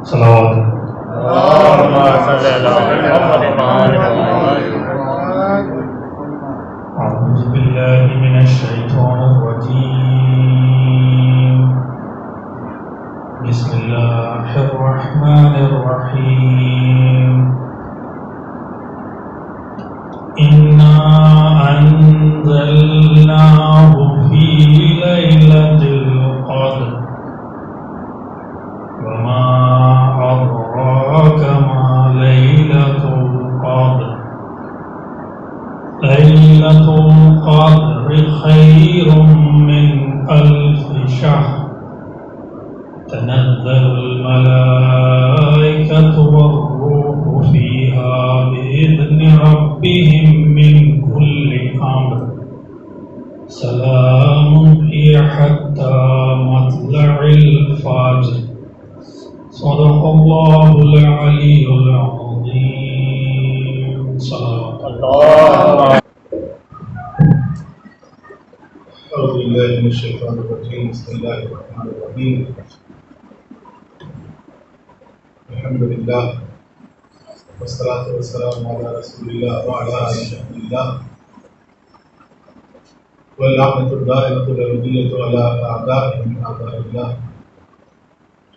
صلوات اللهم صل على محمد وعلى آل محمد. أعوذ بالله من الشيطان الرجيم. بسم الله الرحمن الرحيم. إنا أنزلناه في ليلة القدر وما أدراك ما ليلة القدر. ليلة القدر خير من ألف شهر. تنزل الملائكة والروح فيها بإذن ربهم من كل أمر. سلام هي حتى مطلع الفجر. صدق الله العلي العظيم. صلوات اللہ اعوذ باللہ من الشیطان الرجیم. بسم اللہ الرحمن الرحیم. الحمد للہ والصلاة والسلام علی رسول اللہ وعلی آلہ اللہ واللعنۃ الدائمۃ الابدیۃ علی اعدائهم اعداء اللہ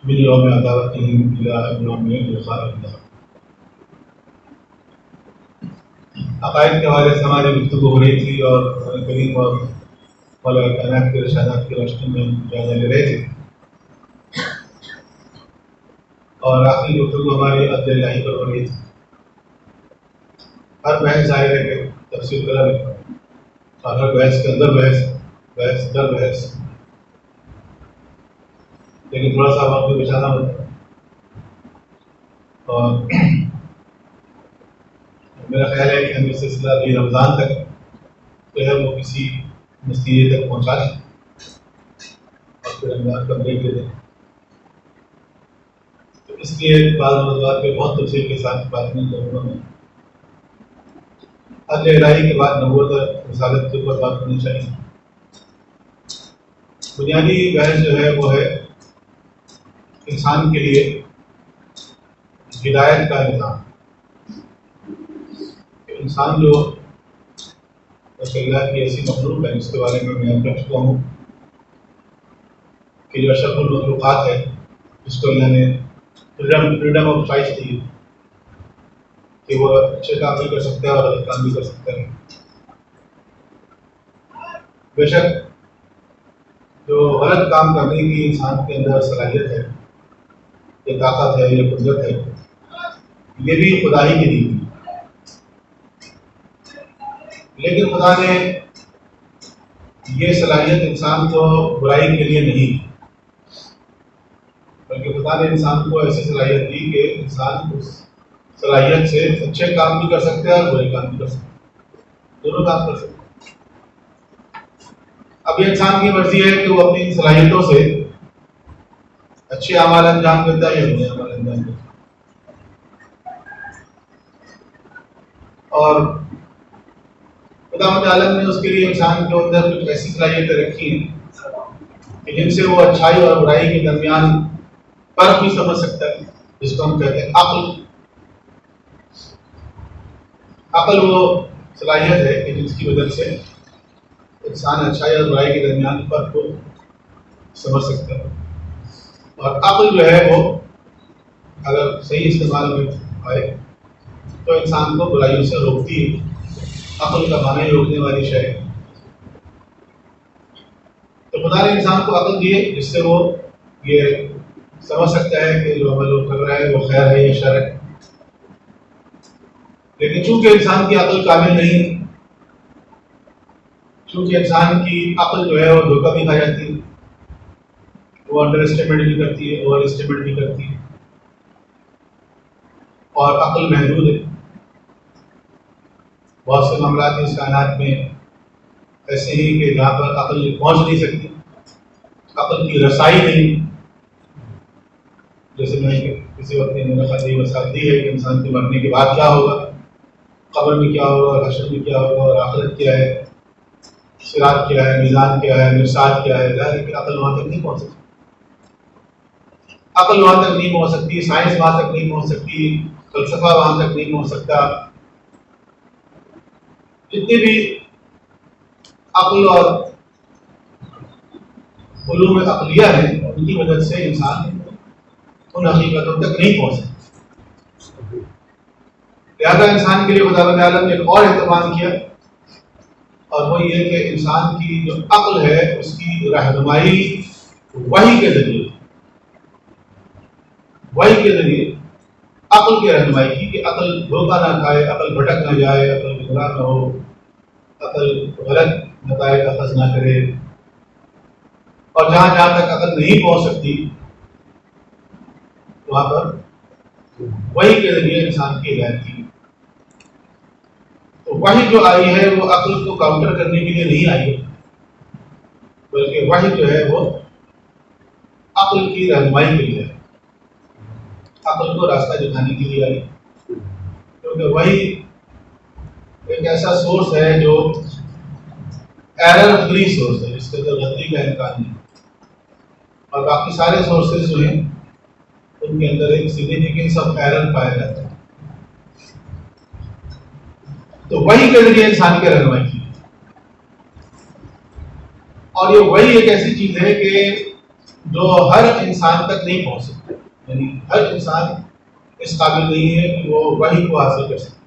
من یوم عداوتهم الی یوم لقاء اللہ. عقائد کے حوالے سے ہماری گفتگو ہو رہی تھی اور قرآن کریم اور مولا کائنات کے ارشادات کی روشنی میں جائزہ لے رہے تھے. اور آخری گفتگو ہماری عدل الہی پر ہو رہی تھی. ہر بحث ظاہر ہے کہ تفسیر کرا ہے اور ہر بحث کے اندر بحث در بحث، لیکن تھوڑا سا وقت بھی بچانا ہوتا ہے. اور میرا خیال ہے کہ ہم یہ سلسلہ ابھی رمضان تک جو ہے وہ کسی نتیجے تک پہنچا دیں اور پھر رمضان کا بریک دے دیں. تو اس لیے بعض موضوعات پہ بہت تفصیل کے ساتھ بات نہیں کروں میں. عدل الہی کے بعد نبوت اور رسالت کے اوپر بات ہونی چاہیے. بنیادی بحث جو ہے وہ ہے انسان کے لیے ہدایت کا نظام. انسان جو اللہ کی ایسی مخلوق ہے جس کے بارے میں کہہ چکا ہوں کہ جو اشرف المخلوقات ہے، جس کو اللہ نے فریڈم آف چوائس دی کہ وہ اچھے کام بھی کر سکتا ہے اور غلط کام بھی کر سکتا ہے. بے شک جو غلط کام کرنے کی انسان کے اندر صلاحیت ہے، یہ طاقت ہے، یہ قدرت ہے، یہ بھی خدا ہی کی دی ہے. لیکن خدا نے یہ صلاحیت انسان کو برائی کے لیے نہیں دی، بلکہ خدا نے انسان کو ایسی صلاحیت دی کہ انسان اس صلاحیت سے اچھے کام بھی کر سکتے ہیں اور برے کام بھی کر سکتے ہیں، دونوں کام کر سکتے ہیں. اب یہ انسان کی مرضی ہے کہ وہ اپنی صلاحیتوں سے اچھے اعمال انجام دیتا ہے یا برے اعمال انجام دیتا ہے. اور خدا عالم نے اس کے لیے انسان کے اندر کچھ ایسی صلاحیتیں رکھی ہیں کہ جن سے وہ اچھائی اور برائی کے درمیان فرق بھی سمجھ سکتا ہے، جس کو ہم کہتے ہیں عقل. عقل وہ صلاحیت ہے کہ جس کی وجہ سے انسان اچھائی اور برائی کے درمیان فرق کو سمجھ سکتا ہے. اور عقل جو ہے وہ اگر صحیح استعمال میں آئے تو انسان کو برائیوں سے روکتی ہے. عقل کا معنی روکنے والی شے ہے. تو خدا نے انسان کو عقل دی ہے جس سے وہ یہ سمجھ سکتا ہے کہ جو عمل وہ کر رہا ہے وہ خیر ہے یا شر ہے. لیکن چونکہ انسان کی عقل کامل نہیں، چونکہ انسان کی عقل جو ہے وہ دھوکہ بھی کھا جاتی ہے، وہ انڈر اسٹیمیٹ بھی کرتی ہے، اوور اسٹیمیٹ بھی کرتی ہے، اور عقل محدود ہے. بہت سے معاملات اس کائنات میں ایسے ہی کہ جہاں پر عقل پہنچ نہیں سکتی، عقل کی رسائی نہیں. جیسے میں کسی وقت یہ مثال دی ہے کہ انسان کے مرنے کے بعد کیا ہوگا، قبر میں کیا ہوگا، حشر میں کیا ہوگا، اور آخرت کیا ہے، صراط کیا ہے، میزان کیا ہے، مرصاد کیا ہے. ظاہر ہے کہ عقل وہاں تک نہیں پہنچ سکتی. عقل وہاں تک نہیں پہنچ سکتی، سائنس وہاں تک نہیں پہنچ سکتی، فلسفہ وہاں تک نہیں پہنچ سکتا. جتنی بھی عقل اور علوم عقلیہ ہیں ان کی مدد سے انسان ان حقیقتوں تک نہیں پہنچ سکتا. لہٰذا انسان کے لیے خدا تعالیٰ نے ایک اور اہتمام کیا، اور وہ یہ کہ انسان کی جو عقل ہے اس کی رہنمائی وحی کے ذریعے، وحی کے ذریعے عقل کی رہنمائی کی کہ عقل دھوکہ نہ کھائے، عقل بھٹک نہ جائے، عقل گمراہ نہ ہو، عقل غلط نتائج کا اخذ نہ کرے. اور جہاں جہاں تک عقل نہیں پہنچ سکتی وہاں پر وحی کے ذریعے انسان کی ہدایت کی. تو وحی جو آئی ہے وہ عقل کو کاؤنٹر کرنے کے لیے نہیں آئی، بلکہ وحی جو ہے وہ عقل کی رہنمائی کے لیے، عقل کو راستہ دکھانے کے لیے آئی. کیونکہ وحی ایک ایسا سورس ہے جو ایرر فری سورس ہے، جس کے اندر غلطی کا امکان نہیں، اور باقی سارے سورسز جو ہیں ان کے اندر ایک سگنیفیکینس آف ایرر پایا جاتا ہے. تو وحی کے ذریعے انسان کی رہنمائی کی، اور یہ وحی ایک ایسی چیز ہے کہ جو ہر انسان تک نہیں پہنچ سکتی، یعنی ہر انسان اس قابل نہیں ہے کہ وہ وحی کو حاصل کر سکے.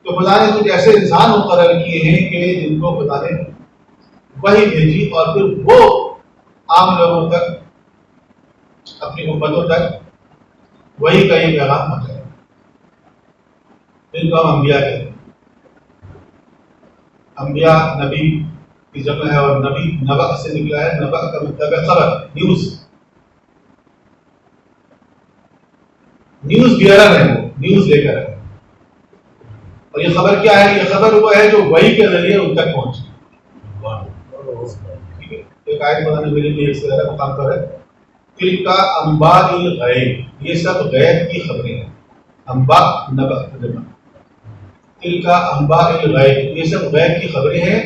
تو خدا نے کچھ ایسے انسان مقرر کیے ہیں کہ جن کو خدا نے وحی بھیجی، اور پھر وہ عام لوگوں تک، اپنی امتوں تک وحی کا یہ پیغام پہنچایا، جن کو ہم انبیاء کہتے ہیں. انبیاء نبی کی جمع ہے، اور نبی نبأ سے نکلا ہے. نبأ کا مطلب ہے خبر، نیوز. نیوز بیئرر ہے، وہ نیوز لے کر ہے. اور یہ خبر کیا ہے؟ یہ خبر وہ ہے جو وحی کے ذریعے ان تک پہنچی. ٹھیک ہے، ایک آیت قرآن مجید میں ایک سے زیادہ مقام پر ہے، تلک انباء الغیب، یہ سب غیب کی خبریں ہیں. انباء نبأ جمع، تلک انباء الغیب، یہ سب غیب کی خبریں ہیں.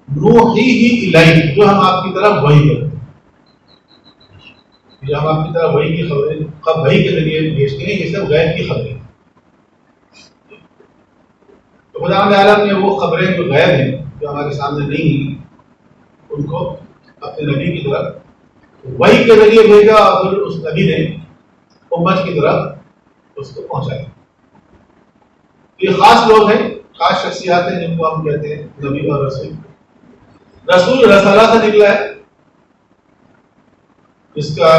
نوحیہ الیک، جو ہم آپ کی طرف وحی کرتے ہیں، جو ہم آپ کی طرف وحی کی خبریں وحی کے ذریعے بھیجتے ہیں، یہ سب غیب کی خبریں. تو خدا عالم نے وہ خبریں جو غیب ہیں، جو ہمارے سامنے نہیں ہیں، ان کو اپنے نبی کی طرف وحی کے ذریعے بھیجا، اور پھر اس نبی نے امت کی طرف اس کو پہنچایا. یہ خاص لوگ ہیں، خاص شخصیات ہیں جن کو ہم کہتے ہیں نبی اور رسول. رسول رسالہ سے نکلا ہے، اس کا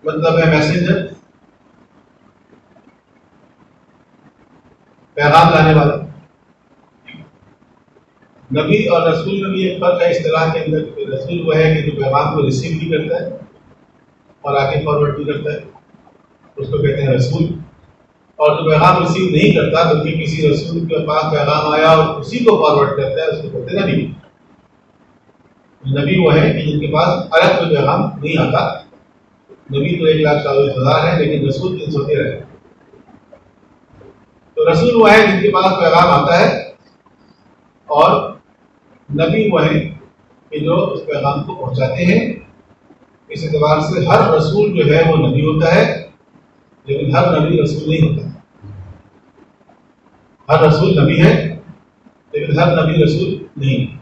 مطلب ہے میسنجر، پیغام لانے والا. نبی اور رسول میں بھی ایک فرق ہے اصطلاح کے اندر، کہ رسول وہ ہے کہ جو پیغام کو ریسیو بھی کرتا ہے اور آگے فارورڈ بھی کرتا ہے، اس کو کہتے ہیں رسول. اور جو پیغام ریسیو نہیں کرتا بلکہ کسی رسول کے پاس پیغام آیا اور اسی کو فارورڈ کرتا ہے، اس کو کہتے ہیں نبی. نبی وہ ہے کہ جن کے پاس الگ کوئی پیغام نہیں آتا. نبی تو 1,40,000 ہے، لیکن رسول 313 ہے. تو رسول وہ ہے جن کے پاس پیغام آتا ہے، اور نبی وہ ہے کہ جو اس پیغام کو پہنچاتے ہیں. اس اعتبار سے ہر رسول جو ہے وہ نبی ہوتا ہے، لیکن ہر نبی رسول نہیں ہوتا. ہر رسول نبی ہے لیکن ہر نبی رسول نہیں.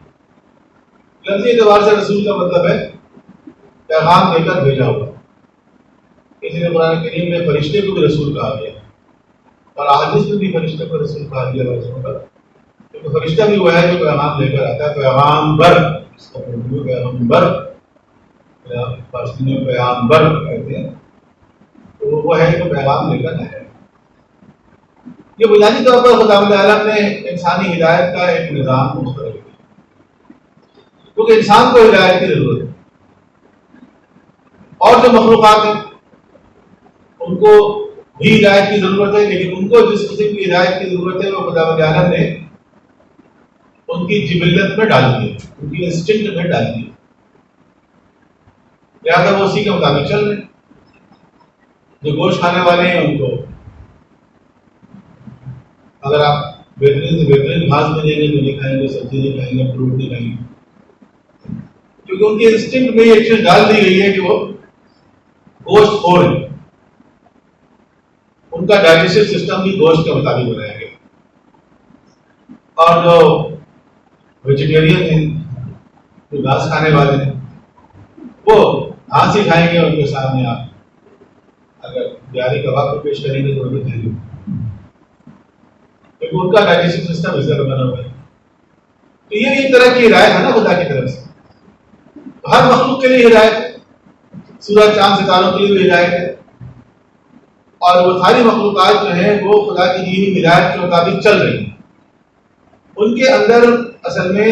لفظی اعتبار سے رسول کا مطلب ہے پیغام دے کر بھیجا ہوا. اسی لیے قرآن کریم میں فرشتے کو بھی رسول کہا گیا، اور احادیث میں بھی فرشتے کو رسول کہا گیا رسول پر، کیونکہ فرشتہ بھی وہ ہے جو پیغام لے کر آتا ہے. پیغامبر، اس کا پیغامبر، فارسی میں پیغامبر کہتے ہیں، تو وہ ہے جو پیغام لے کر آیا. یہ بنیادی طور پر خدا تعالیٰ نے انسانی ہدایت کا ایک نظام مختلف کیا، کیونکہ انسان کو ہدایت کی ضرورت ہے. اور جو مخلوقات ہیں ان کو بھی ہدایت کی ضرورت ہے، لیکن ان کو جس قسم کی ہدایت کی ضرورت ہے وہ خدا تعالیٰ نے ان کی جبلت میں ڈال دی، ان کی انسٹنکٹ میں ڈال دی. لہٰذا وہ اسی کے مطابق چل رہے ہیں. جو گوشت کھانے والے ہیں ان کو اگر آپ بہترین سے بہترین گھاس میں دیں گے تو نہیں کھائیں گے، سبزی نہیں کھائیں گے، فروٹ نہیں کھائیں گے، کیونکہ ان کی انسٹنکٹ میں یہ چیز ڈال دی گئی ہے کہ وہ گوشت خور ہیں، ان کا ڈائجسٹو سسٹم بھی گوشت کے مطابق بنایا گیا، اور جو ویجیٹیرین ہیں، جو گھاس کھانے والے ہیں، وہ گھاس ہی کھائیں گے. ان کے سامنے آپ اگر بہاری کباب کو پیش کریں گے تو وہ بھی کھائیں گے، کیونکہ ان کا ڈائجسٹو سسٹم اس طرح بنا ہوا ہے. تو یہ ایک طرح کی ہدایت ہے نا خدا کی طرف سے. تو ہر مخلوق کے لیے ہدایت ہے، سورج چاند ستاروں کے لیے بھی ہدایت ہے، اور وہ ساری مخلوقات جو ہیں وہ خدا کی دی ہوئی ہدایت کے مطابق چل رہی ہیں. ان کے اندر اصل میں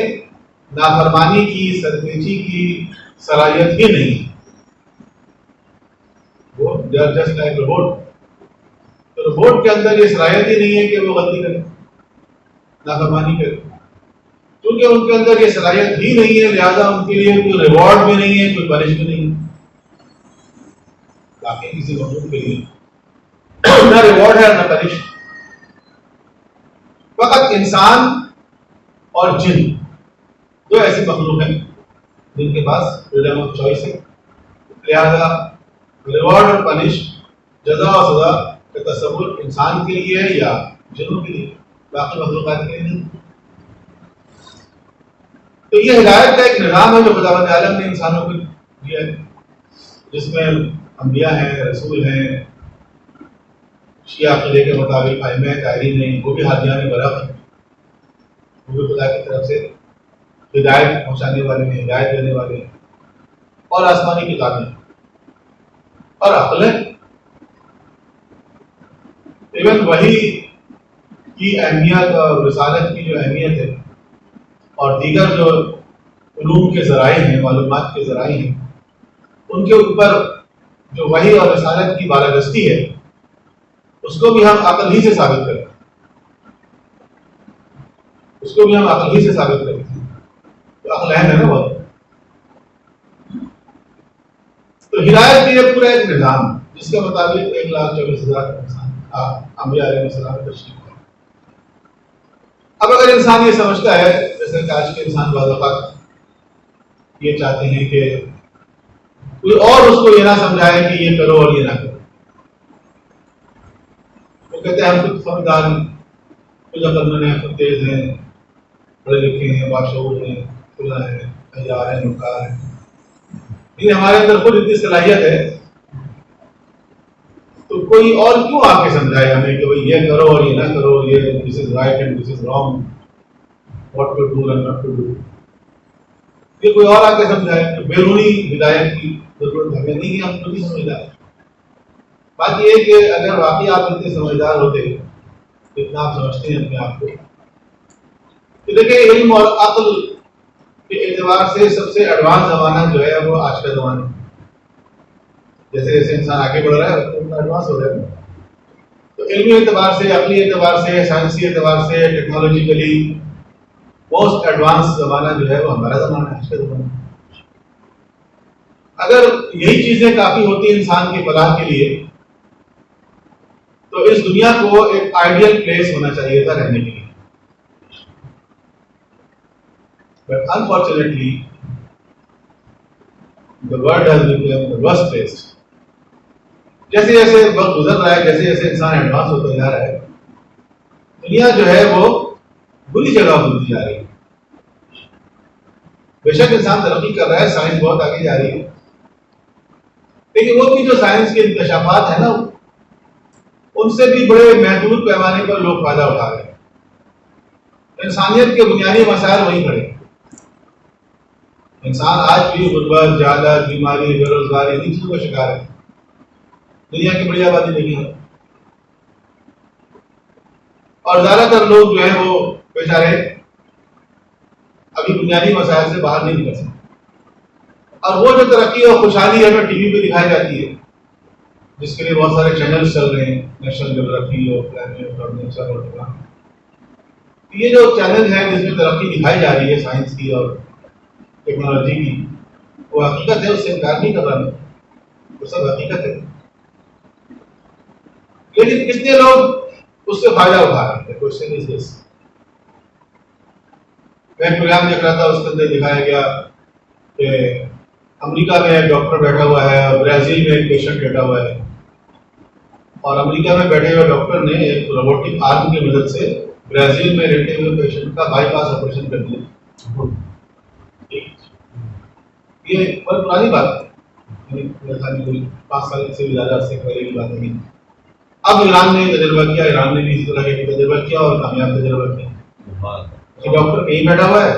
نافرمانی کی، سرکشی کی صلاحیت ہی نہیں ہے. وہ جسٹ لائک روبوٹ. تو روبوٹ کے اندر یہ صلاحیت ہی نہیں ہے کہ وہ غلطی کرے، نافرمانی کرے، کیونکہ ان کے اندر یہ صلاحیت ہی نہیں ہے. لہذا ان کے لیے کوئی ریوارڈ بھی نہیں ہے، کوئی پنش بھی نہیں ہے. باقی کسی مخلوق کے لیے نہ ریوارڈ ہے نہ پنش. فقط انسان اور جن دو ایسی مخلوق ہیں جن کے پاس فریڈم آف چوائس ہے. لہذا ریوارڈ اور پنش، جزا اور سزا کا تصور انسان کے لیے ہے یا جنوں کے لیے، باقی مخلوقات کے لیے نہیں. تو یہ ہدایت کا ایک نظام ہے جو خدا عالم نے انسانوں کو دیا ہے، جس میں انبیاء ہیں، رسول ہیں، شیعہ عقیدے کے مطابق ائمہ طاہرین ہیں، وہ بھی ہادیان برق ہیں، وہ بھی خدا کی طرف سے ہدایت پہنچانے والے ہیں، ہدایت دینے والے ہیں، اور آسمانی کتابیں اور عقلیں. ایون وحی کی اہمیت اور رسالت کی جو اہمیت ہے اور دیگر جو علوم کے ذرائع ہیں، معلومات کے ذرائع ہیں، ان کے اوپر جو وحی اور رسالت کی بالادستی ہے اس کو بھی ہم عقل ہی سے ثابت کریں، اس کو بھی ہم عقل ہی سے ثابت کریں. تو عقل اہم ہے نا بہت. تو ہدایت بھی یہ پورا ایک نظام جس کے مطابق 1,24,000 انسان انبیاء علیہ السلام تشریف ہے. اب اگر انسان یہ سمجھتا ہے، جیسے کہ آج کے انسان بعض اوقات یہ چاہتے ہیں کہ کوئی اور اس کو یہ نہ سمجھائے کہ یہ کرو اور یہ نہ کرو. وہ کہتے ہیں ہم خود سمجھدار ہیں، خود عقل مند ہیں، خود تیز ہیں، پڑھے لکھے ہیں، باشعور ہیں، کھلا ہیں، تیار ہیں، مکار ہیں. یہ ہمارے اندر خود اتنی صلاحیت ہے، تو کوئی اور کیوں آ کے سمجھائے ہمیں کہ بھائی یہ کرو اور یہ نہ کرو، یہ this is right and this is wrong, what to do and not to do. یہ کوئی اور آ کے سمجھائے. بیرونی ہدایت کی ضرورت ہمیں نہیں ہے، ہم خود ہی سمجھدار. بات یہ ہے کہ اگر واقعی آپ اتنے سمجھدار ہوتے جتنا آپ سمجھتے ہیں اپنے آپ کو، تو دیکھیں علم اور عقل کے اعتبار سے سب سے ایڈوانس زمانہ جو ہے وہ آج کا زمانہ ہے. جیسے جیسے انسان آگے بڑھ رہا ہے اتنا ایڈوانس ہو رہا ہے. تو علمی اعتبار سے، عقلی اعتبار سے، سائنسی اعتبار سے، ٹیکنالوجیکلی موسٹ ایڈوانس زمانہ جو ہے وہ ہمارا زمانہ ہے، آج کا زمانہ. اگر یہی چیزیں کافی ہوتی ہیں انسان کی فلاح کے لیے تو اس دنیا کو ایک آئیڈیل پلیس ہونا چاہیے تھا رہنے کے لیے. But unfortunately, the world has become the worst place. جیسے جیسے وقت گزر رہا ہے، جیسے جیسے انسان ایڈوانس ہوتا جا رہا ہے، دنیا جو ہے وہ بری جگہ ہوتی جا رہی ہے. بے شک انسان ترقی کر رہا ہے، سائنس بہت آگے جا رہی ہے، لیکن وہ بھی جو سائنس کے انکشافات ہیں نا، ان سے بھی بڑے محدود پیمانے پر لوگ فائدہ اٹھا رہے ہیں. انسانیت کے بنیادی مسائل وہیں کھڑے ہیں. انسان آج بھی غربت، جہالت، بیماری، بے روزگاری ان چیزوں کا شکار ہے. دنیا کی بڑی آبادی نہیں ہے، اور زیادہ تر لوگ جو ہیں وہ بیچارے ابھی بنیادی مسائل سے باہر نہیں نکل سکتے. اور وہ جو ترقی اور خوشحالی ہمیں ٹی وی پہ دکھائی جاتی ہے، جس کے لیے بہت سارے چینلز چل رہے ہیں، نیشنل جیوگرافی اور پلانٹ اور نیچر اور ٹیکنالوجی، یہ جو چینل ہیں جس میں ترقی دکھائی جا رہی ہے سائنس کی اور ٹیکنالوجی کی، وہ حقیقت ہے، اس سے انکار نہیں کر رہا میں، وہ سب حقیقت ہے. لیکن کتنے لوگ اس سے فائدہ اٹھا رہے ہیں؟ کوشچن از دس. میں پروگرام دیکھ رہا تھا، اس کے اندر دکھایا گیا کہ امریکہ میں ایک ڈاکٹر بیٹھا ہوا ہے اور برازیل میں ایک پیشنٹ بیٹھا ہوا ہے، اور امریکہ میں بیٹھے ہوئے ڈاکٹر نے ایک روبوٹک آرم کی مدد سے برازیل میں رہتے ہوئے پیشنٹ کا بائی پاس آپریشن کر دیا. یہ بہت پرانی بات ہے، 5 سال سے بھی زیادہ عرصے پہلے کی بات نہیں. اب ایران نے تجربہ کیا، ایران نے بھی اسی طرح کا تجربہ کیا اور کامیاب تجربہ کیا. ڈاکٹر کہیں بیٹھا ہوا ہے،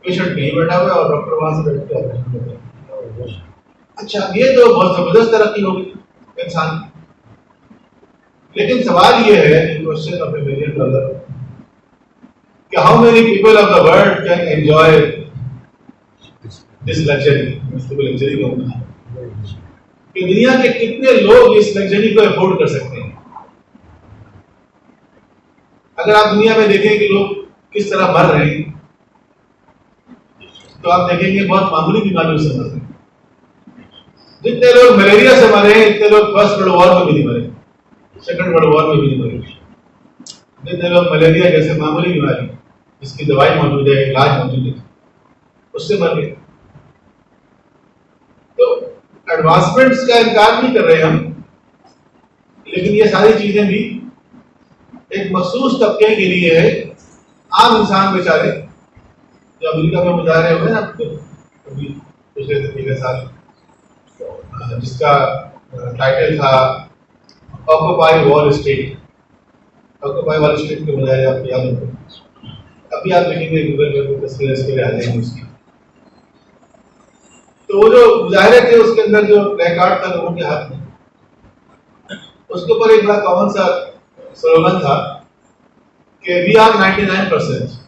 پیشنٹ کہیں بیٹھا ہوا ہے، اور ڈاکٹر وہاں سے بیٹھ کے آپریشن کرتا ہے. اچھا، یہ تو بہت زبردست ترقی ہوگی انسان کی. لیکن سوال یہ ہے question of a million dollar کہ how many people of the world can enjoy this luxury. Luxury کہوں گا کہ دنیا کے کتنے لوگ اس لگژری کو افورڈ کر سکتے ہیں. اگر آپ دنیا میں دیکھیں کہ لوگ کس طرح مر رہے ہیں تو آپ دیکھیں گے بہت معمولی بیماریوں سے مر رہے ہیں. جتنے لوگ ملیریا سے مرے ہیں اتنے لوگ فرسٹ ورلڈ وار میں بھی نہیں مرے، سیکنڈ ورلڈ وار میں بھی نہیں مرے. جتنے لوگ ملیریا جیسے معمولی بیماری جس کی دوائی موجود ہے، علاج موجود ہے، اس سے مر گئے. تو ایڈوانسمنٹس کا انکار نہیں کر رہے ہم، لیکن یہ ساری چیزیں بھی ایک مخصوص طبقے کے لیے ہے. عام انسان بیچارے جو امریکہ میں مظاہرے ہوئے نا پچھلے 3 سال، جس کا ٹائٹل تھا آکوپائی وال اسٹریٹ. آکوپائی وال اسٹریٹ کے مظاہرے آپ کو یاد ہوگا. ابھی آپ دیکھیں گے گوگل پہ تصویریں اس کے لیے آ جائیں گی اس کی. تو وہ جو مظاہرے تھے اس کے اندر جو پلے کارڈ تھا لوگوں کے ہاتھ میں، اس کے اوپر ایک بڑا کامن سا سلوگن تھا کہ we are 99%.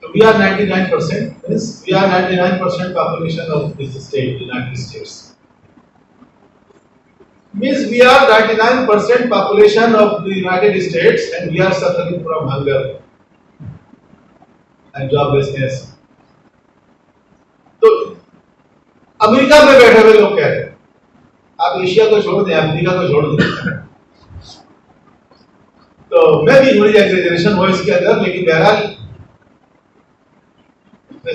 We are 99%, means we are 99% population of this state, United States. Means we are 99% population of the United States and we are suffering from hunger and joblessness. تو امریکہ میں بیٹھے ہوئے لوگ کہہ رہے ہیں، آپ ایشیا کو چھوڑ دیں، امریکہ کو چھوڑ دیں. تو میں بھی تھوڑی ایگزیجریشن ہو اس کے اندر، لیکن بہرحال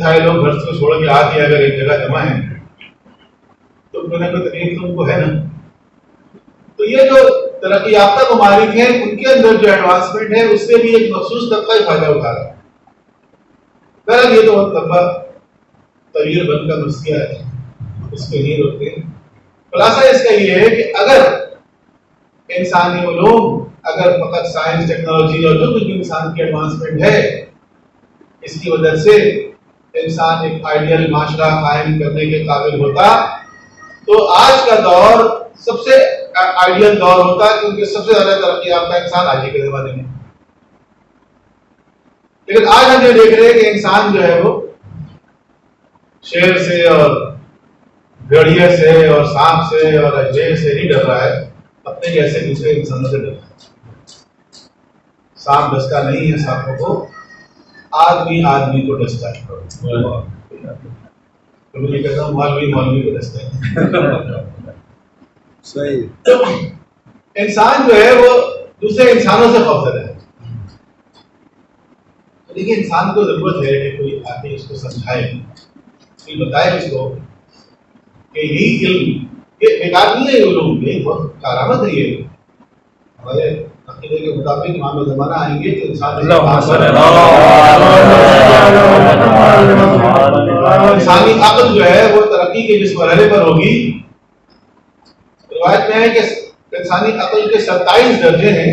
سارے لوگ گھر سے چھوڑ کے آ کے اگر ایک جگہ جمع ہیں تو کوئی نہ کوئی تکلیف تو ان کو ہے نا. تو یہ جو ترقی یافتہ ممالک ہیں ان کے اندر جو ایڈوانسمنٹ ہے اس سے بھی ایک مخصوص طبقہ ہی فائدہ اٹھا رہا ہے. بہرحال یہ تو بہت لمبا طویل بن کا مسئلہ ہے، اس پہ نہیں روکتے. خلاصہ اس کا یہ ہے کہ اگر انسانی علوم، اگر فقط سائنس، ٹیکنالوجی اور جو کچھ بھی انسان کی ایڈوانسمنٹ ہے اس کی وجہ سے انسان ایک آئیڈیل معاشرہ قائم کرنے کے قابل ہوتا تو آج کا دور سب سے آئیڈیل دور ہوتا، کیونکہ سب سے زیادہ ترقی یافتہ انسان آج کے زمانے میں. لیکن آج ہم یہ دیکھ رہے ہیں کہ انسان جو ہے وہ شیر سے اور بھیڑیے سے اور سانپ سے اور اجیر سے نہیں ڈر رہا ہے، اپنے جیسے دوسرے انسانوں سے ڈر رہا ہے. سانپ ڈستا نہیں ہے سانپوں کو، آدمی آدمی کو ڈستا ہے. میں کہتا ہوں مولوی مولوی کو ڈستا ہے. صحیح. تو انسان جو ہے وہ دوسرے انسانوں سے خوفزدہ ہے. لیکن انسان کو ضرورت ہے کہ کوئی آ کے اس کو سمجھائے، کوئی بتائے اس کو کہ یہی علم یہ بیکار نہیں ہے. علوم یہ بہت کارآمد ہے. یہ ہمارے عقیدے کے مطابق امام زمانہ آئیں گے تو انسانی عقل جو ہے وہ ترقی کے جس مرحلے پر ہوگی، روایت میں ہے کہ انسانی عقل کے 27 درجے ہیں،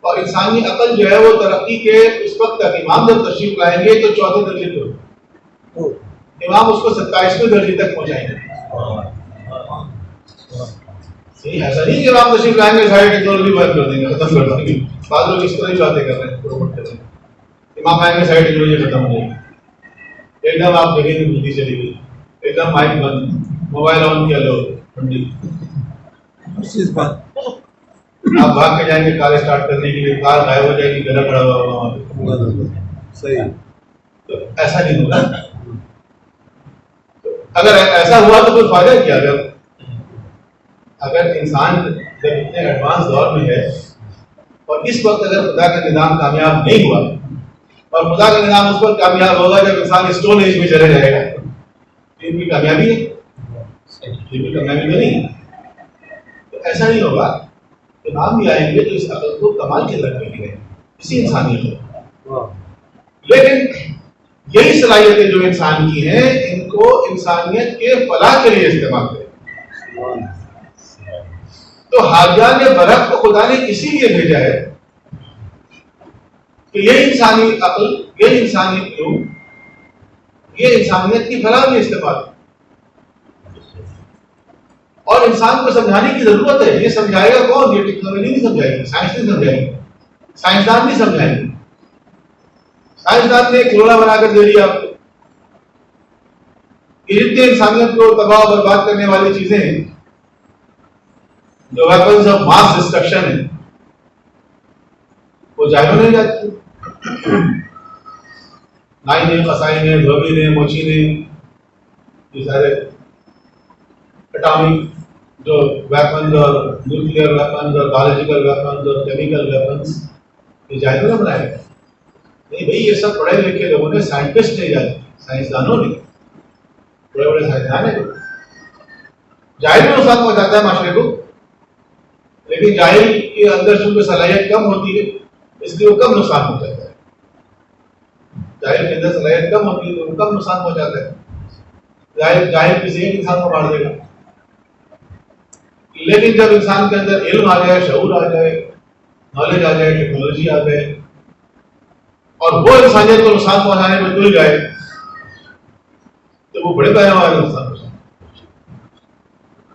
اور انسانی عقل جو ہے وہ ترقی کے اس وقت تک امام جب تشریف لائیں گے تو 4تھے درجے پہ ہوگا. امام اس کو 27ویں درجے تک پہنچائیں گے. ایسا نہیں کہ امام تشریف لائیں گے ساری ٹیکنالوجی بند کر دیں گے، ختم کر دیں گے. بعض لوگ اس طرح ہی باتیں کر رہے ہیں. امام آئیں گے ساری ٹیکنالوجی ختم ہو جائے گی. ایک دم آپ جگہ نہیں ملتی چلی گئی، ایک دم مائک بند، موبائل آن کیا لو ٹھنڈی. آپ بھاگ کے جائیں گے کار اسٹارٹ کرنے کے لیے، کار غائب ہو جائے گی، گلا کھڑا ہوا ہوگا. صحیح. تو ایسا نہیں ہوگا. اگر ایسا ہوا تو کوئی فائدہ کیا؟ اگر انسان جب اتنے ایڈوانس دور میں ہے اور اس وقت اگر خدا کا نظام کامیاب نہیں ہوا، اور خدا کا نظام اس وقت کامیاب ہوگا جب انسان اسٹون ایج میں چلے جائے گا، دین کی کامیابی ہے؟ دین کی کامیابی تو نہیں ہے. تو ایسا نہیں ہوگا. امام بھی آئیں گے تو اس عقل کو کمال کے لگ رہے ہیں اسی انسانیت کو. لیکن یہی صلاحیتیں جو انسان کی ہیں ان کو انسانیت کے فلاح کے لیے استعمال کریں. تو حاجیان برق کو خدا نے اسی لیے بھیجا ہے کہ یہ انسانی عقل، یہ انسانی علوم، یہ انسانیت کی فلاح میں استعمال. اور انسان کو سمجھانے کی ضرورت ہے. یہ سمجھائے گا کون؟ یہ ٹیکنالوجی نہیں سمجھائے گی، سائنس نہیں سمجھائے گی، سائنسدان نہیں سمجھائیں گے. سائنسدان نے ایک کھلونا بنا کر دے دیا آپ کو. یہ جتنے انسانیت کو تباہ و برباد کرنے والی چیزیں ہیں، جو ویپنز آف ماس ڈسٹرکشن ہیں، وہ جائزوں نہیں جاتی. نائی نے، قصائی نے، دھوبی نے، موچی نے، یہ سارے اٹامک جو ویپنز اور نیوکلیئر ویپنز اور بایولوجیکل ویپنز اور کیمیکل ویپنز، یہ جائزوں نے بنائے. نہیں بھائی، یہ سب پڑھے لکھے لوگوں نے، سائنٹسٹ نے ایجاد کی، سائنسدانوں نے، بڑے بڑے سائنسدان ہیں. جاہل میں نقصان پہنچاتا ہے معاشرے کو، لیکن جاہل کے اندر چونکہ صلاحیت کم ہوتی ہے اس لیے وہ کم نقصان پہنچاتا ہے. جاہل کے اندر صلاحیت کم ہوتی ہے تو وہ کم نقصان پہنچاتا ہے. جاہل کسی ایک انسان کو مار دے گا. لیکن جب انسان کے اندر علم آ جائے، شعور آ جائے، نالج آ جائے، ٹیکنالوجی آ جائے اور وہ انسانیت کو نقصان پہنچانے میں تل جائے تو وہ بڑے پیمانے والے نقصان پہنچاتا ہے.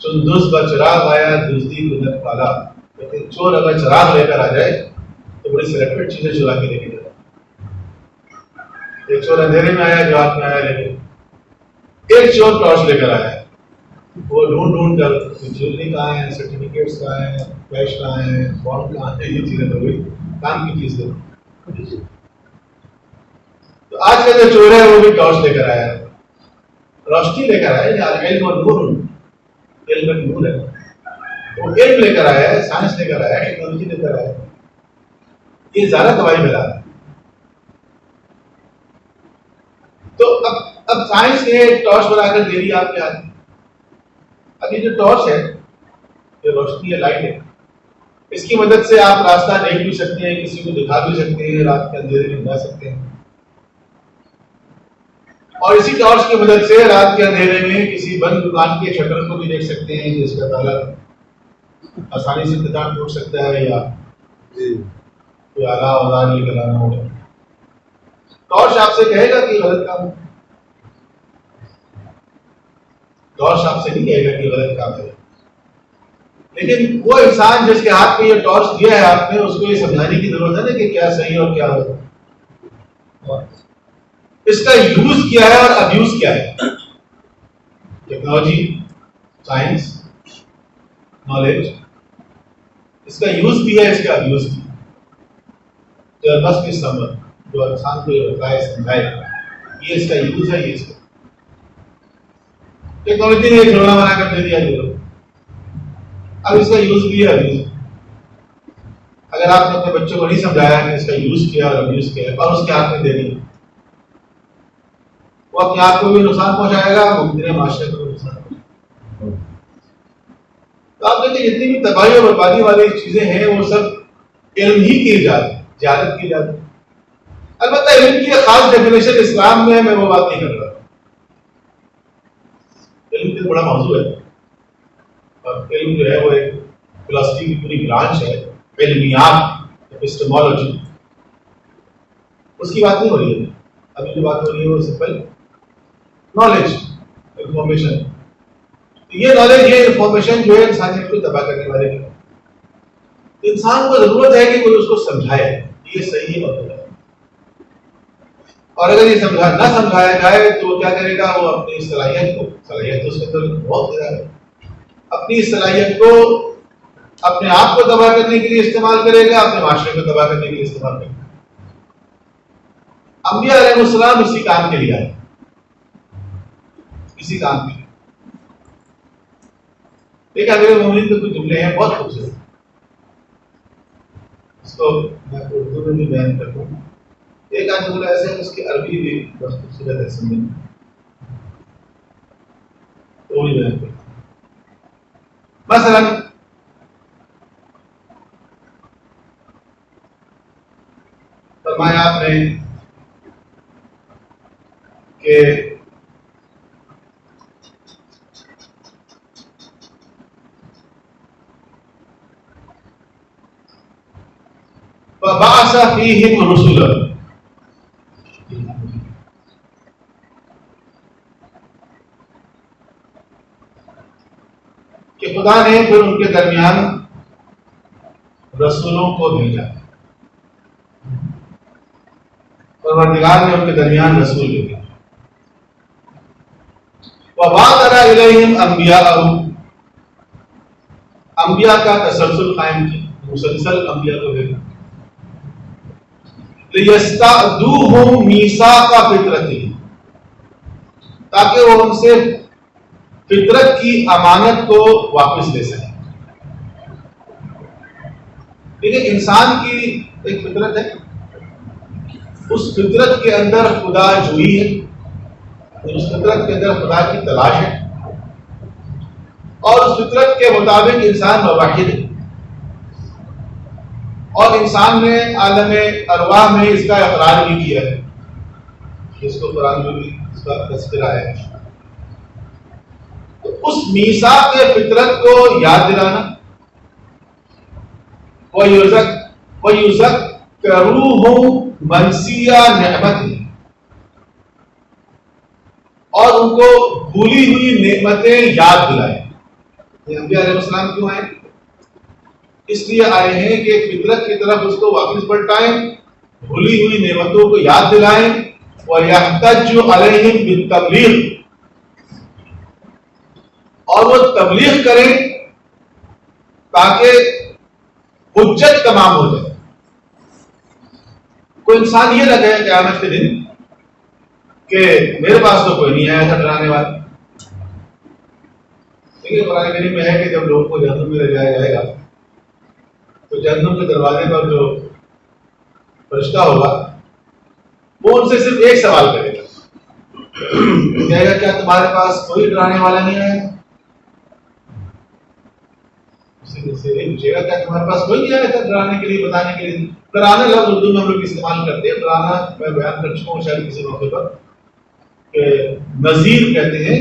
چندس کا چراغ آیا دزدی گنت پالا. لیکن چور اگر چراغ لے کر آ جائے تو بڑی سلیکٹڈ چیزیں چرا کے لے کے جاتا ہے. ایک چور اندھیرے میں آیا، جو ہاتھ میں آیا، لیکن ایک چور ٹارچ لے کر آیا، وہ ڈھونڈ ڈھونڈ کر جیولری کہاں ہے، سرٹیفکیٹس کہاں ہیں، کیش کہاں ہے، بانڈ کہاں ہے، یہ چیزیں تو ہوئی کام کی چیز. تو آج کا جو چور ہے وہ بھی ٹارچ لے کر آیا، روشنی لے کر آیا. علم اور نور، علم ایک نور ہے. وہ علم لے کر آیا ہے، سائنس لے کر آیا ہے، ٹیکنالوجی لے کر آیا ہے. یہ زیادہ تباہی پھیلا ہے. تو اب سائنس نے ٹارچ بنا کر دے دی آپ کے ہاتھ میں. اب یہ جو ٹارچ ہے، یہ روشنی ہے، لائٹ ہے، اس کی مدد سے آپ راستہ دیکھ بھی سکتے ہیں، کسی کو دکھا بھی سکتے ہیں، رات کے اندھیرے میں جا سکتے ہیں. اور اسی ٹارچ کی مدد سے رات کے اندھیرے میں کسی بند دکان کے شٹر کو بھی دیکھ سکتے ہیں جس کا تالا آسانی سے انتظام ٹوٹ سکتا ہے یا کوئی آلہ اوزار لے کر آنا ہوگا. ٹارچ آپ سے کہے گا کہ غلط کام ہے. ٹارچ آپ سے نہیں کہے گا کہ غلط کام ہے. لیکن وہ انسان جس کے ہاتھ میں یہ ٹارچ دیا ہے آپ نے، اس کو یہ سمجھانے کی ضرورت ہے نا کہ کیا صحیح اور کیا غلط. اس کا یوز کیا ہے اور ابیوز کیا ہے. ٹیکنالوجی، سائنس، نالج، اس کا یوز بھی ہے، اس کا ابیوز بھی. بس کی سمجھ جو انسان کو یہ بتائے، سمجھائے، یہ اس کا یوز ہے، یہ اس کا. ٹیکنالوجی نے ایک کھلونا بنا کر دے دیا جو، اب اس کا یوز بھی ہے، ابیوز. اگر آپ نے اپنے بچوں کو نہیں سمجھایا کہ اس کا یوز کیا اور ابیوز کیا اور اس کے ہاتھ میں دے دیا، وہ اپنے آپ کو بھی نقصان پہنچائے گا، ممکن معاشرے کو بھی نقصان پہنچائے گا. تو آپ دیکھیں جتنی بھی تباہی اور بربادی والی چیزیں ہیں وہ سب علم ہی کی جاتی، جہالت کی جاتی. البتہ علم کی خاص ڈیفینیشن اسلام میں ہے، میں وہ بات نہیں کر رہا. علم ایک بڑا موضوع ہے اور علم جو ہے وہ ایک فلسفی کی پوری برانچ ہے، علمیات، ایپسٹمولوجی. اس کی بات نہیں ہو رہی ہے. ابھی جو بات ہو رہی ہے وہ سمپل نالج، انفارمیشن. یہ نالج، یہ انفارمیشن جو ہے انسانیت کو تباہ کرنے والے ہیں. انسان کو ضرورت ہے کہ کوئی اس کو سمجھائے یہ صحیح ہے اور غلط ہے. اور اگر یہ نہ سمجھایا جائے تو کیا کرے گا؟ وہ اپنی صلاحیت کو، صلاحیت تو اس کے اندر بہت زیادہ ہے، اپنی صلاحیت کو اپنے آپ کو تباہ کرنے کے لیے استعمال کرے گا، اپنے معاشرے کو تباہ کرنے کے لیے استعمال کرے گا. انبیاء علیہ السلام اسی کام کے لیے آئے، اسی کام کے لیے. دیکھا امیر المومنین کے کچھ جملے ہیں بہت خوبصورت، اس کو میں اردو میں بھی بیان کرتا ہوں. ایک آدھ جملہ ایسا ہے اس کی عربی بھی بہت خوبصورت ہے سمجھنے. وہ بھی بیان کرتا ہوں۔ مثلا فرمایا آپ نے کہ فَبَعَثَ فِيهِمْ رُسُلًا، کہ خدا نے پھر ان کے درمیان رسولوں کو بھیجا، پروردگار نے ان کے درمیان رسول بھیجا۔ وَبَعَثَ إِلَيْهِمْ أَنْبِيَاءَهُمْ، انبیاء کا تسلسل قائم کیا، مسلسل انبیاء کو بھیجا۔ لِيَسْتَعْدُوهُمْ مِيثَاقَ فِطْرَتِهِمْ، تاکہ وہ ان سے فطرت کی امانت کو واپس لے سکیں۔ دیکھیں انسان کی ایک فطرت ہے، اس فطرت کے اندر خدا جوئی ہے، اس فطرت کے اندر خدا کی تلاش ہے، اور اس فطرت کے مطابق انسان مواحد ہے، اور انسان نے عالم ارواح میں اس کا اقرار بھی کیا ہے، اس کو قرآن میں بھی اس کا تذکرہ ہے۔ تو اس میثاق فطرت کو یاد دلانا، وَيُذَكِّرُوهُمْ مَنْسِيَ نِعْمَتِهِ، اور ان کو بھولی ہوئی نعمتیں یاد دلائیں۔ یہ انبیاء علیہ السلام کیوں آئے؟ اس لیے آئے ہیں کہ فطرت کی طرف اس کو واپس پلٹائیں، بھولی ہوئی نعمتوں کو یاد دلائیں، وَيَحْتَجُّ عَلَيْهِمْ بِالتَّبْلِيغِ، اور وہ تبلیغ کریں تاکہ حجت تمام ہو جائے۔ کوئی انسان یہ لگے قیامت کے دن کہ میرے پاس تو کوئی نہیں آیا تھا ڈرانے والا۔ دیکھیے قرآن کریم میں ہے کہ جب لوگوں کو جہنم میں لے جایا جائے گا تو جہنم کے دروازے پر جو فرشتہ ہوگا وہ ان سے صرف ایک سوال کرے گا، کہے گا کیا تمہارے پاس کوئی ڈرانے والا نہیں آیا؟ پوچھے گا کیا تمہارے پاس کوئی نہیں آیا تھا ڈرانے کے لیے، بتانے کے لیے؟ ڈرانا لفظ اردو میں ہم لوگ استعمال کرتے ہیں، ڈرانا میں بیان کر چکا ہوں شاید کسی موقع پر کہ نذیر کہتے ہیں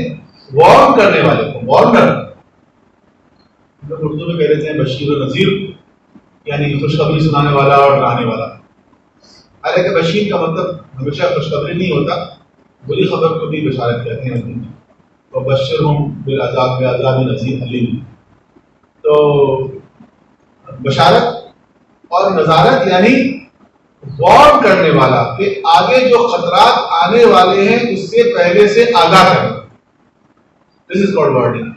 وارن کرنے والے کو، وارنر۔ ہم لوگ اردو میں کہہ دیتے ہیں بشیر و نذیر، یعنی خوشخبری سنانے والا اور ڈرانے والا۔ حالانکہ بشیر کا مطلب ہمیشہ خوشخبری نہیں ہوتا، بری خبر کو بھی بشارت کہتے ہیں اردو میں، وبشرہم بالعذاب بعذاب نذیر علیم۔ تو بشارت اور نذارت یعنی وارن کرنے والا کہ آگے جو خطرات آنے والے ہیں اس سے پہلے سے آگاہ کرنا۔ دس از کالڈ وارننگ۔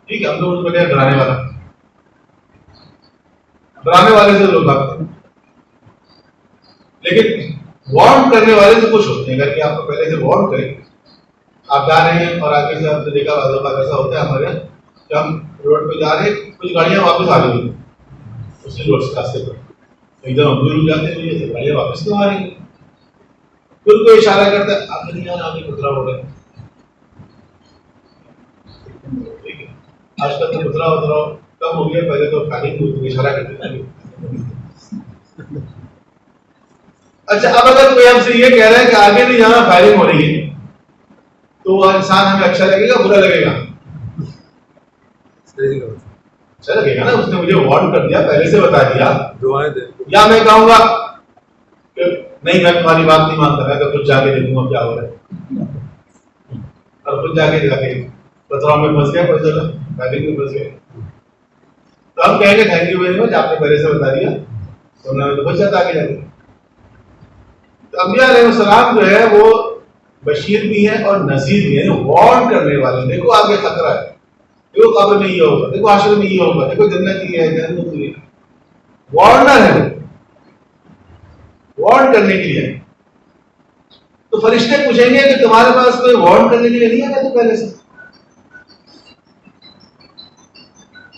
ٹھیک ہے، ہم لوگ اس کو ڈرانے والا، ڈرانے والے سے لوگ بھاگتے ہیں، لیکن وارن کرنے والے سے خوش ہوتے ہیں۔ اگر کہ آپ کو پہلے سے وارن کریں، آپ جا رہے ہیں اور آگے سے آپ نے دیکھا بعض اوقات ایسا ہوتا ہے ہمارے یہاں کہ ہم روڈ پہ جا رہے ہیں، کچھ گاڑیاں واپس آ رہی ہیں اسی روڈ سے راستے پر، ایک دم ہم بھی رک جاتے ہیں، یہ گاڑیاں واپس کیوں آ رہی ہیں؟ پھر کوئی اشارہ کرتا ہے آپ نہیں آنا، آگے خطرہ ہو رہا ہے۔ ٹھیک ہے، آج کل تو خطرہ کم ہو گیا، پہلے تو فائرنگ ہوئی، اشارہ کرتے ہیں۔ اچھا، اب اگر کوئی ہم سے یہ کہہ رہا ہے کہ آگے نہیں جانا، فائرنگ ہو رہی ہے، تو وہ انسان ہمیں اچھا لگے گا برا لگے گا؟ اچھا لگے گا نا، اس نے مجھے وارن کر دیا، پہلے سے بتا دیا۔ یا میں کہوں گا کہ نہیں میں تمہاری بات نہیں مانتا، میں تو خود جا کے دیکھوں گا کیا ہو رہا ہے، اور خود جا کے پتھروں میں پھنس گیا، پتہ چلا فائرنگ میں پھنس گیا، تو ہم کہیں گے تھینک یو ویری مچ، آپ نے پہلے سے بتا دیا، تو میں تو بچ جاتا آگے جا کے۔ تو انبیاء علیہ السلام جو ہے وہ بشیر بھی ہیں اور نذیر بھی ہیں، وارن کرنے والے۔ دیکھو آگے خطرہ ہے، دیکھو قبر میں یہ ہوگا، دیکھو حشر میں یہ ہوگا، دیکھو جنت یہ ہے، جہنم یہ ہے۔ وارنر ہے، وارن کرنے کے لیے۔ تو فرشتے پوچھیں گے کہ تمہارے پاس کوئی وارن کرنے کے لیے نہیں آیا تو پہلے سے؟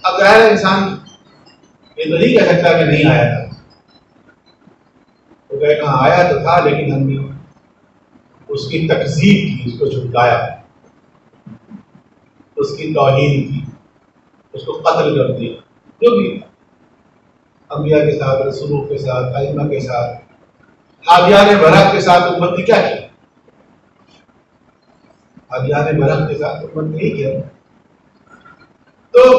اب ظاہر ہے انسان یہ تو نہیں کہہ سکتا کہ نہیں آیا تھا، تو کہے کہاں آیا تو تھا، لیکن ہم نے اس کی تکذیب کی، اس کو جھٹلایا۔ اس کی توہین کی، اس کو قتل کر دیا، جو بھی انبیاء کے ساتھ، رسولوں کے ساتھ، ائمہ کے ساتھ، حادیان برحق کے ساتھ امت نے کیا کیا؟ حادیان برحق کے ساتھ امت نے ہی کیا. تو